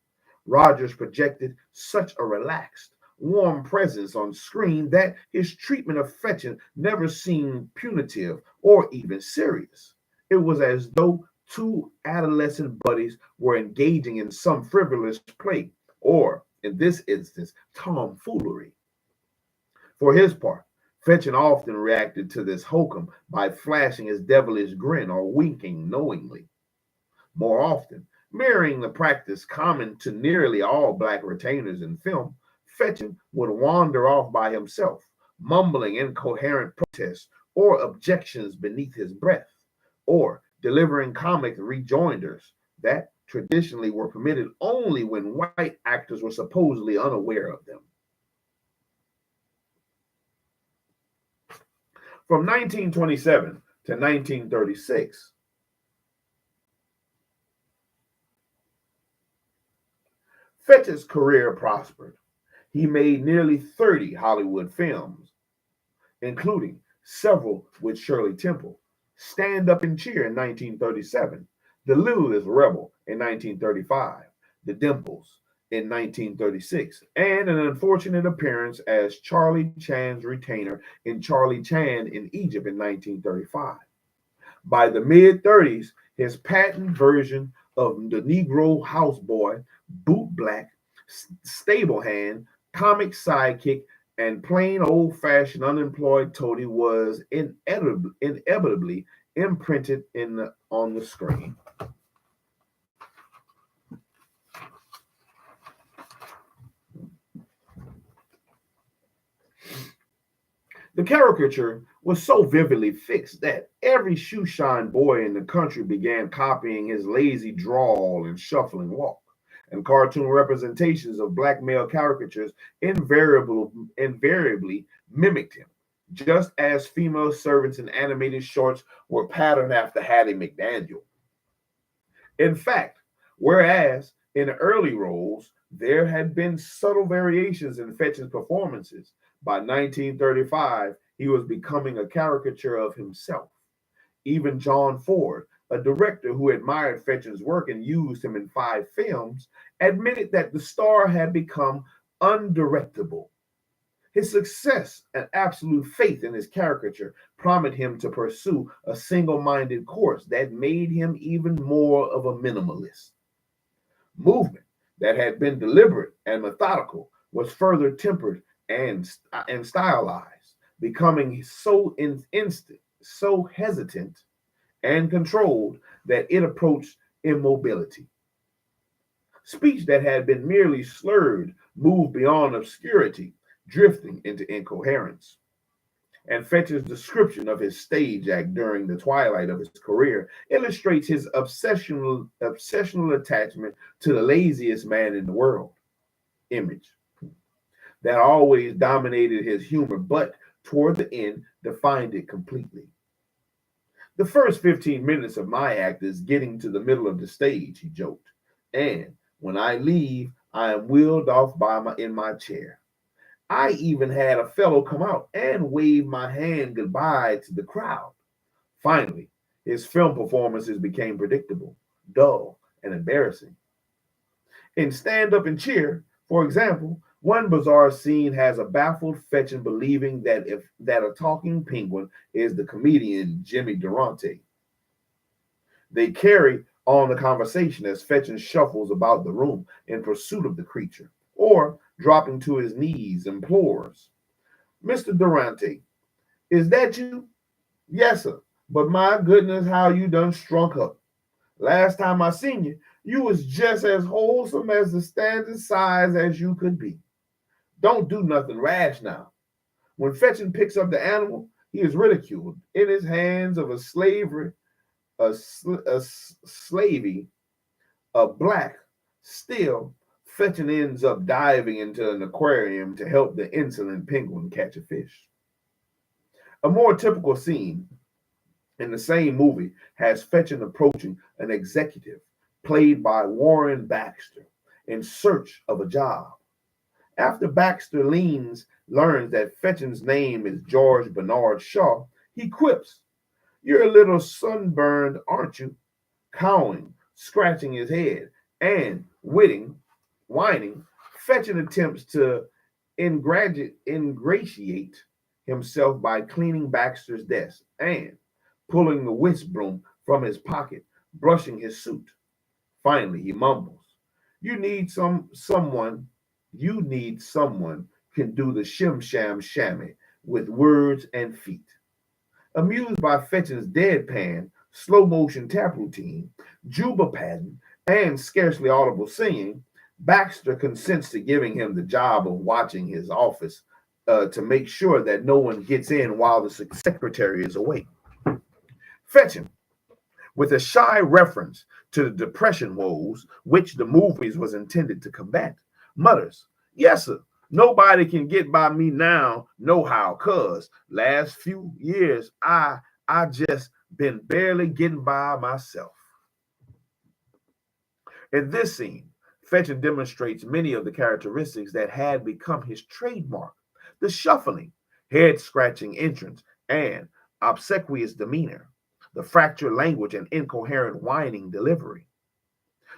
A: Rogers projected such a relaxed, warm presence on screen that his treatment of Fetching never seemed punitive or even serious. It was as though two adolescent buddies were engaging in some frivolous play, or, in this instance, tomfoolery. For his part, Fetching often reacted to this hokum by flashing his devilish grin or winking knowingly. More often, mirroring the practice common to nearly all black retainers in film, Fetching would wander off by himself, mumbling incoherent protests or objections beneath his breath, or delivering comic rejoinders that traditionally were permitted only when white actors were supposedly unaware of them. From 1927 to 1936, Fetch's career prospered. He made nearly 30 Hollywood films, including several with Shirley Temple, Stand Up and Cheer in 1937, The Littlest Rebel in 1935, The Dimples in 1936, and an unfortunate appearance as Charlie Chan's retainer in Charlie Chan in Egypt in 1935. By the mid 30s, his patent version of the Negro houseboy, boot black, stable hand, comic sidekick, and plain old fashioned unemployed toady was inevitably imprinted on the screen. The caricature was so vividly fixed that every shoeshine boy in the country began copying his lazy drawl and shuffling walk, and cartoon representations of black male caricatures invariably mimicked him, just as female servants in animated shorts were patterned after Hattie McDaniel. In fact, whereas in early roles there had been subtle variations in Fetch's performances, by 1935 he was becoming a caricature of himself. Even John Ford, a director who admired Fetching's work and used him in 5 films, admitted that the star had become undirectable. His success and absolute faith in his caricature prompted him to pursue a single minded course that made him even more of a minimalist. Movement that had been deliberate and methodical was further tempered and stylized, becoming so hesitant and controlled that it approached immobility. Speech that had been merely slurred moved beyond obscurity, drifting into incoherence. And Fetcher's description of his stage act during the twilight of his career illustrates his obsessional attachment to the laziest man in the world, image, that always dominated his humor, but toward the end defined it completely. The first 15 minutes of my act is getting to the middle of the stage, he joked, and when I leave, I am wheeled off in my chair. I even had a fellow come out and wave my hand goodbye to the crowd. Finally, his film performances became predictable, dull, and embarrassing. In Stand Up and Cheer, for example, one bizarre scene has a baffled Fetchin believing that a talking penguin is the comedian Jimmy Durante. They carry on the conversation as Fetchin shuffles about the room in pursuit of the creature, or dropping to his knees, implores, Mr. Durante, is that you? Yes, sir. But my goodness, how you done strunk up. Last time I seen you, you was just as wholesome as the standard size as you could be. Don't do nothing rash now. When Fetchin picks up the animal, he is ridiculed in his hands of a slavey, a black. Still, Fetchin ends up diving into an aquarium to help the insolent penguin catch a fish. A more typical scene in the same movie has Fetchin approaching an executive, played by Warren Baxter, in search of a job. After Baxter learns that Fetchin's name is George Bernard Shaw, he quips, you're a little sunburned, aren't you? Cowing, scratching his head, and whining, Fetchin attempts to ingratiate himself by cleaning Baxter's desk and pulling the whisk broom from his pocket, brushing his suit. Finally, he mumbles, "You need someone can do the shim sham shammy with words and feet." Amused by Fetchin's deadpan, slow motion tap routine, juba pattern, and scarcely audible singing, Baxter consents to giving him the job of watching his office to make sure that no one gets in while the secretary is away. Fetchin, with a shy reference to the depression woes which the movies was intended to combat, mutters, "Yes, sir. Nobody can get by me now, no how, cuz last few years I just been barely getting by myself." In this scene, Fetchin demonstrates many of the characteristics that had become his trademark: the shuffling, head scratching entrance, and obsequious demeanor, the fractured language and incoherent whining delivery,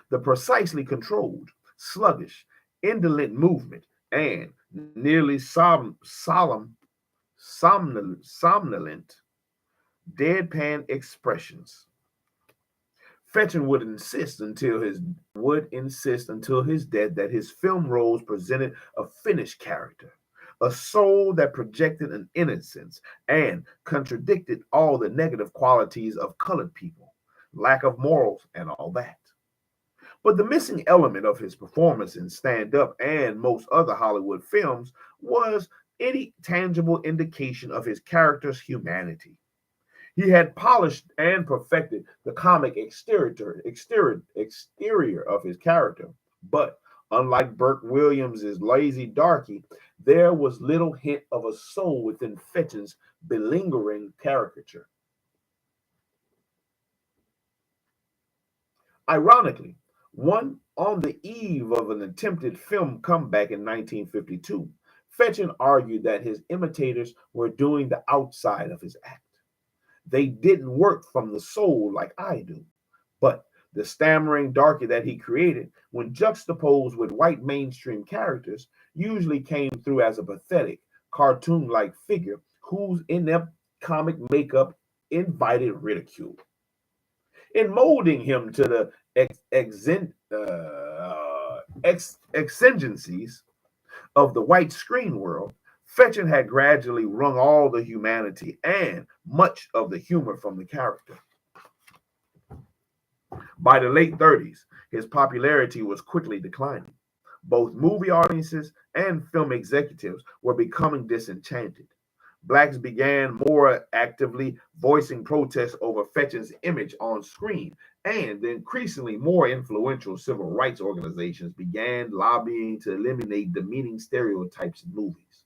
A: the precisely controlled, sluggish, indolent movement, and nearly somnolent, deadpan expressions. Fetchin would insist until his death that his film roles presented a finished character, a soul that projected an innocence and contradicted all the negative qualities of colored people, lack of morals, and all that. But the missing element of his performance in stand up and most other Hollywood films was any tangible indication of his character's humanity. He had polished and perfected the comic exterior of his character, but unlike Burke Williams's lazy darky, there was little hint of a soul within Fetchin's belingering caricature. Ironically, on the eve of an attempted film comeback in 1952, Fetchin argued that his imitators were doing the outside of his act. They didn't work from the soul like I do. But the stammering darky that he created, when juxtaposed with white mainstream characters, usually came through as a pathetic, cartoon like figure whose inept comic makeup invited ridicule. In molding him to the exigencies of the white screen world, Fetchin had gradually wrung all the humanity and much of the humor from the character. By the late 30s, his popularity was quickly declining. Both movie audiences and film executives were becoming disenchanted. Blacks began more actively voicing protests over Fetchin's image on screen, and the increasingly more influential civil rights organizations began lobbying to eliminate demeaning stereotypes in movies.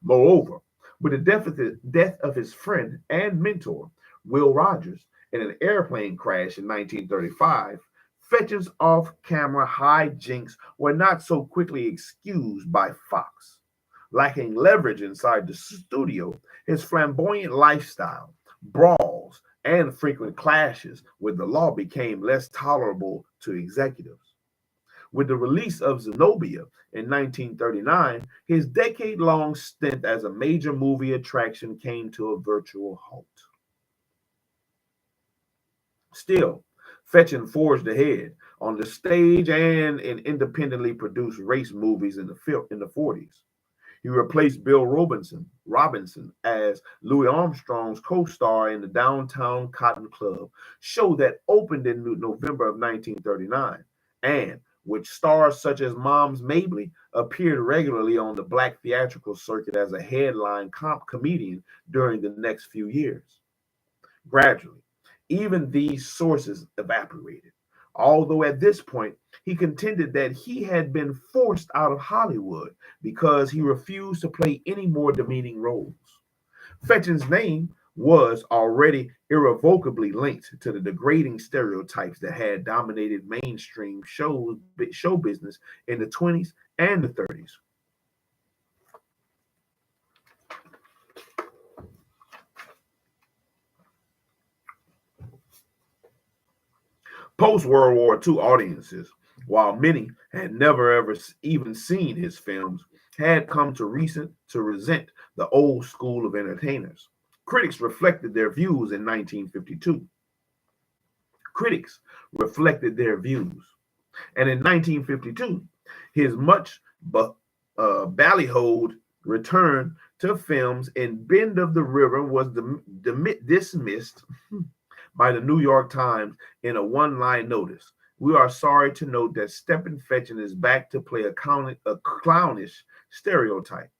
A: Moreover, with the death of his friend and mentor, Will Rogers, in an airplane crash in 1935, Fetchin's off camera hijinks were not so quickly excused by Fox. Lacking leverage inside the studio, his flamboyant lifestyle, brawls, and frequent clashes with the law became less tolerable to executives. With the release of Zenobia in 1939, his decade long stint as a major movie attraction came to a virtual halt. Still, Fetchin forged ahead on the stage and in independently produced race movies in the 40s. He replaced Bill Robinson as Louis Armstrong's co-star in the Downtown Cotton Club show that opened in November of 1939, and which stars such as Moms Mabley appeared regularly on the black theatrical circuit as a headline comedian during the next few years. Gradually, even these sources evaporated, although at this point he contended that he had been forced out of Hollywood because he refused to play any more demeaning roles. Fetchin's name was already irrevocably linked to the degrading stereotypes that had dominated mainstream show business in the 20s and the 30s. Post World War II audiences, while many had never ever even seen his films, had come to resent the old school of entertainers. Critics reflected their views in 1952. Critics reflected their views. And in 1952, his much ballyhoed return to films in Bend of the River was dismissed by the New York Times in a one-line notice. We are sorry to note that Stephen Fetchin is back to play a clownish stereotype.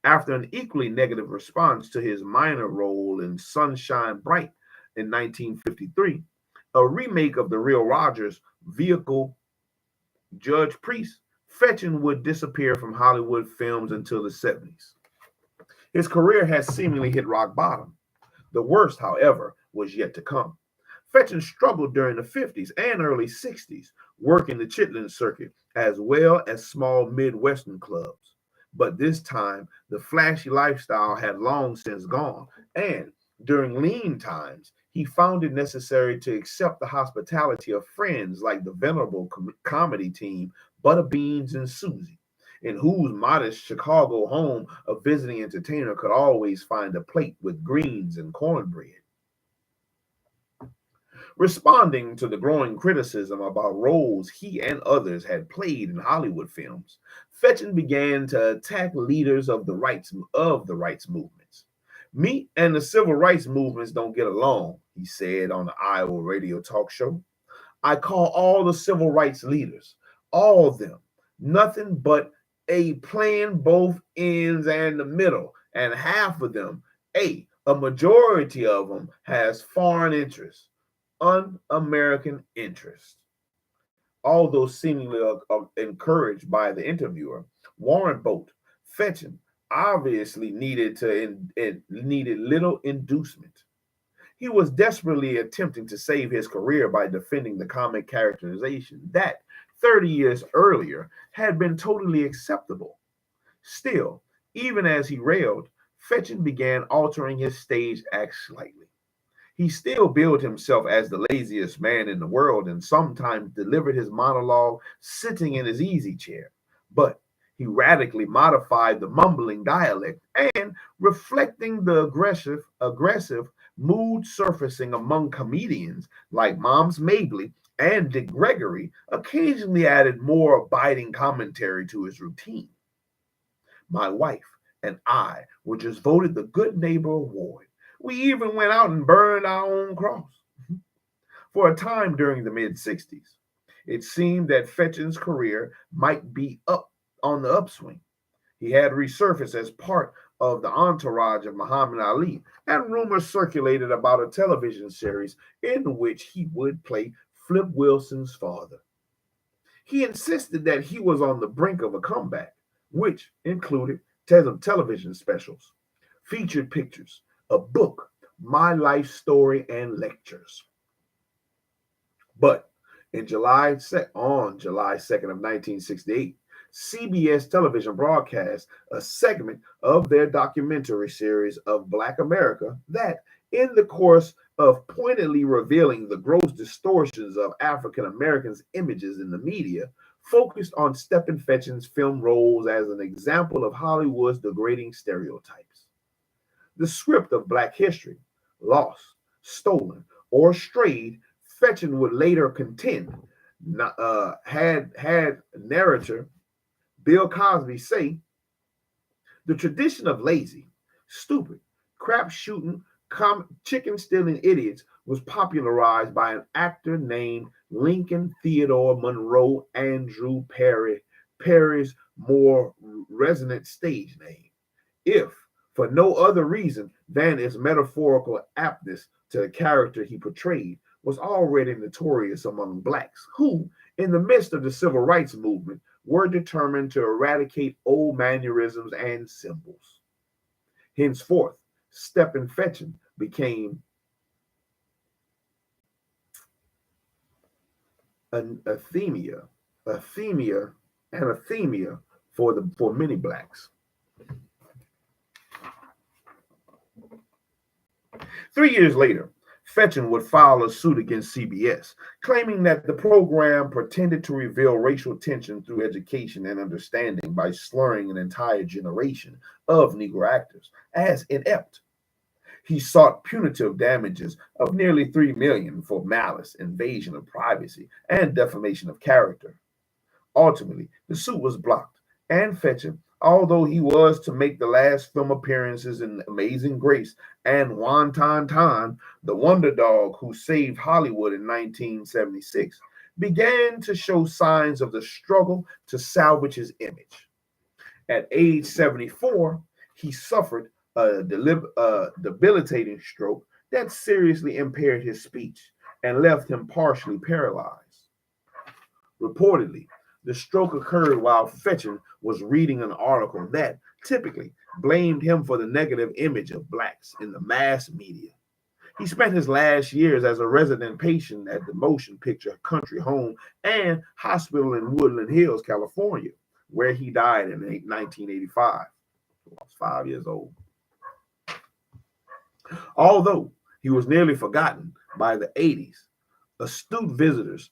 A: After an equally negative response to his minor role in Sunshine Bright in 1953, a remake of the Real Rogers vehicle Judge Priest, Fetchin would disappear from Hollywood films until the 70s. His career has seemingly hit rock bottom. The worst, however, was yet to come. Fetchin struggled during the 50s and early 60s, working the Chitlin circuit as well as small Midwestern clubs. But this time, the flashy lifestyle had long since gone, and during lean times, he found it necessary to accept the hospitality of friends like the venerable comedy team Butterbeans and Susie, in whose modest Chicago home a visiting entertainer could always find a plate with greens and cornbread. Responding to the growing criticism about roles he and others had played in Hollywood films, Fetchin began to attack leaders of the rights movements. Me and the civil rights movements don't get along, he said on the Iowa radio talk show. I call all the civil rights leaders, all of them, nothing but a playing both ends and the middle, and half of them, a majority of them has foreign interests, un-American interests. Although seemingly encouraged by the interviewer, Warren Boat, Fetchin obviously needed little inducement. He was desperately attempting to save his career by defending the comic characterization that 30 years earlier had been totally acceptable. Still, even as he railed, Fetchin began altering his stage act slightly. He still billed himself as the laziest man in the world and sometimes delivered his monologue sitting in his easy chair. But he radically modified the mumbling dialect and reflecting the aggressive mood surfacing among comedians like Moms Mabley and Dick Gregory occasionally added more biting commentary to his routine. My wife and I were just voted the Good Neighbor Award. We even went out and burned our own cross. For a time during the mid 60s, it seemed that Fetchin's career might be up on the upswing. He had resurfaced as part of the entourage of Muhammad Ali, and rumors circulated about a television series in which he would play Flip Wilson's father. He insisted that he was on the brink of a comeback, which included television specials, featured pictures, a book, my life story, and lectures. But on July 2nd of 1968, CBS television broadcast a segment of their documentary series of Black America that, in the course of pointedly revealing the gross distortions of African Americans' images in the media, focused on Stephen Fetching's film roles as an example of Hollywood's degrading stereotypes. The script of Black History, lost, stolen, or strayed, Fetching would later contend, had narrator Bill Cosby say, the tradition of lazy, stupid, crap shooting, chicken stealing idiots was popularized by an actor named Lincoln Theodore Monroe Andrew Perry, Perry's more resonant stage name. If for no other reason than its metaphorical aptness to the character he portrayed, was already notorious among blacks who, in the midst of the civil rights movement, were determined to eradicate old mannerisms and symbols. Henceforth, Stephen Fetching became an athemia for many blacks. 3 years later, Fetching would file a suit against CBS, claiming that the program pretended to reveal racial tension through education and understanding by slurring an entire generation of Negro actors as inept. He sought punitive damages of nearly $3 million for malice, invasion of privacy, and defamation of character. Ultimately, the suit was blocked, and Fetching, although he was to make the last film appearances in Amazing Grace and Wonton Ton, the wonder dog who saved Hollywood in 1976, began to show signs of the struggle to salvage his image. At age 74, he suffered a debilitating stroke that seriously impaired his speech and left him partially paralyzed. Reportedly, the stroke occurred while Fetching was reading an article that typically blamed him for the negative image of blacks in the mass media. He spent his last years as a resident patient at the Motion Picture Country Home and Hospital in Woodland Hills, California, where he died in 1985. He was 5 years old. Although he was nearly forgotten by the 80s, astute visitors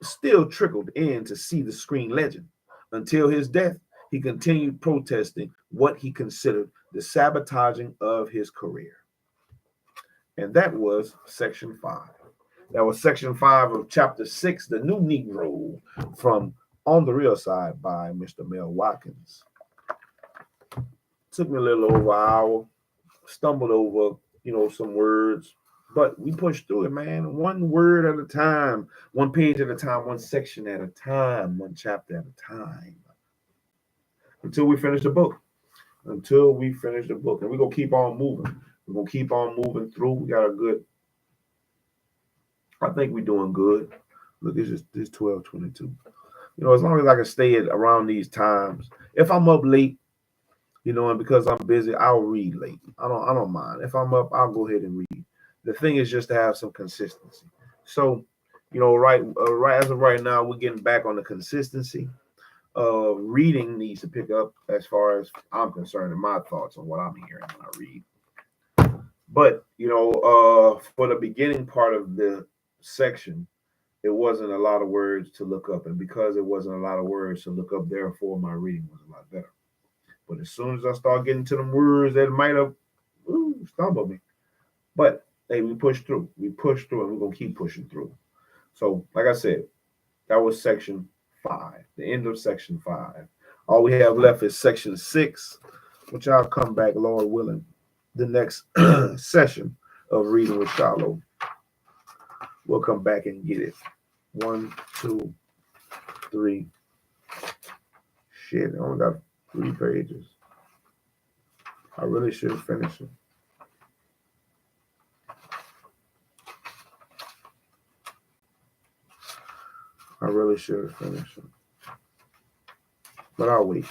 A: still trickled in to see the screen legend. Until his death, he continued protesting what he considered the sabotaging of his career. And that was section 5. That was section 5 of chapter 6, The New Negro, from On the Real Side by Mr. Mel Watkins. Took me a little over an hour, stumbled over, some words, but we pushed through it, man. One word at a time, one page at a time, one section at a time, one chapter at a time. Until we finish the book. And we're going to keep on moving. We're going to keep on moving through. We got I think we're doing good. Look, it's 12:22. As long as I can stay around these times. If I'm up late, and because I'm busy, I'll read late. I don't mind. If I'm up, I'll go ahead and read. The thing is just to have some consistency. So, right as of right now, we're getting back on the consistency. Reading needs to pick up as far as I'm concerned and my thoughts on what I'm hearing when I read. But, for the beginning part of the section, it wasn't a lot of words to look up. And because it wasn't a lot of words to look up, therefore my reading was a lot better. But as soon as I start getting to them words that might have stumbled me. But hey, we pushed through. We pushed through, and we're going to keep pushing through. So, like I said, that was section 5, the end of section 5. All we have left is section 6, which I'll come back, Lord willing, the next session of Reading with SHILO. We'll come back and get it. 1, 2, 3. Shit, I only got 3 pages. I really should finish it. I really should finish it. But I'll wait.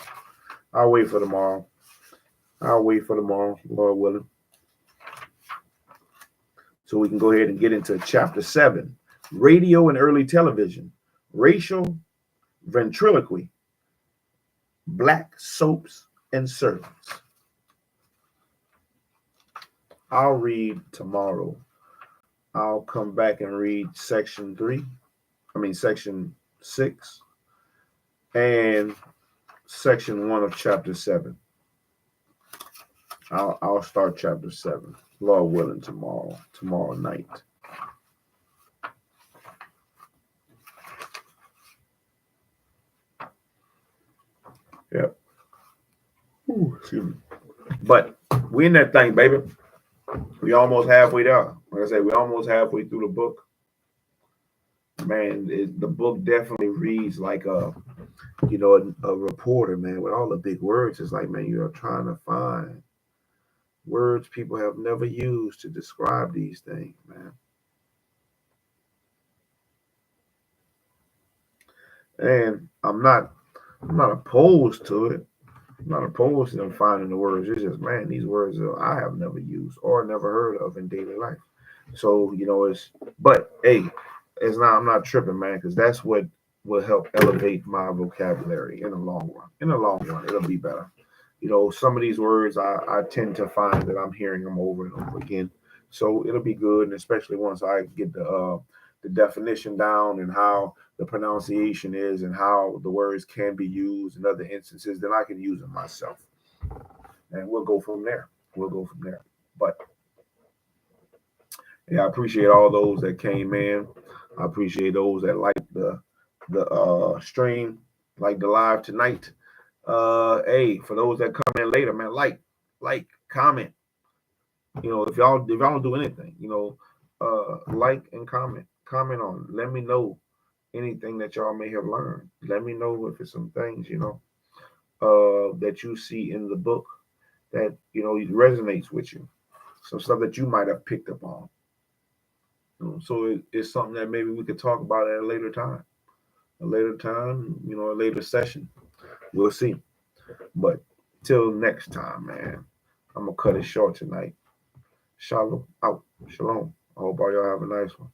A: I'll wait for tomorrow. Lord willing. So we can go ahead and get into chapter 7, Radio and Early Television, Racial Ventriloquy black soaps and servants. I'll read tomorrow. I'll come back and read section 6 and section 1 of chapter 7. I'll start chapter 7, Lord willing, tomorrow night. Yep. Ooh, excuse me. But we in that thing, baby. We almost halfway there. Like I said, we almost halfway through the book. Man, the book definitely reads like a reporter, man, with all the big words. It's like, man, you're trying to find words people have never used to describe these things, man. And I'm not opposed to it. I'm not opposed to them finding the words. It's just, man, these words I have never used or never heard of in daily life. So, but hey, I'm not tripping, man, because that's what will help elevate my vocabulary in the long run. In the long run, it'll be better. Some of these words I tend to find that I'm hearing them over and over again. So it'll be good, and especially once I get the definition down and how the pronunciation is and how the words can be used in other instances, then I can use them myself. And we'll go from there. But yeah, I appreciate all those that came in. I appreciate those that liked the stream, like the live tonight. Hey, for those that come in later, man, like, comment. If y'all don't do anything, like and comment on it. Let me know anything that y'all may have learned. Let me know if it's some things, that you see in the book that, resonates with you. Some stuff that you might have picked up on. So it's something that maybe we could talk about at a later time. A later session. We'll see. But till next time, man, I'm going to cut it short tonight. Shalom out. Shalom. I hope all y'all have a nice one.